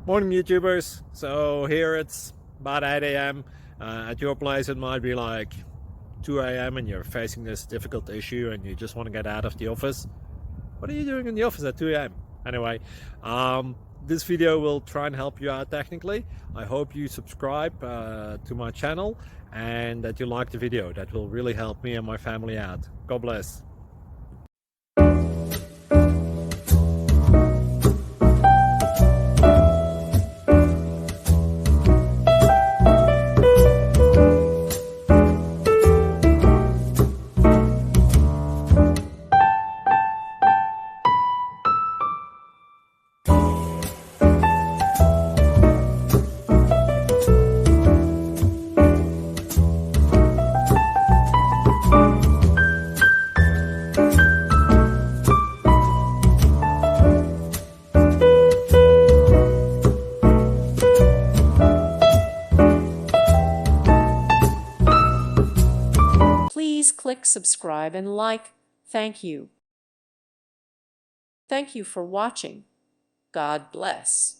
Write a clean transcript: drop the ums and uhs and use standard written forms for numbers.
Morning YouTubers. So here it's about 8 a.m. At your place it might be like 2 a.m. and you're facing this difficult issue and you just want to get out of the office. What are you doing in the office at 2 a.m.? Anyway, this video will try and help you out technically. I hope you subscribe to my channel and that you like the video. That will really help me and my family out. God bless. Please click subscribe and like. Thank you. Thank you for watching. God bless.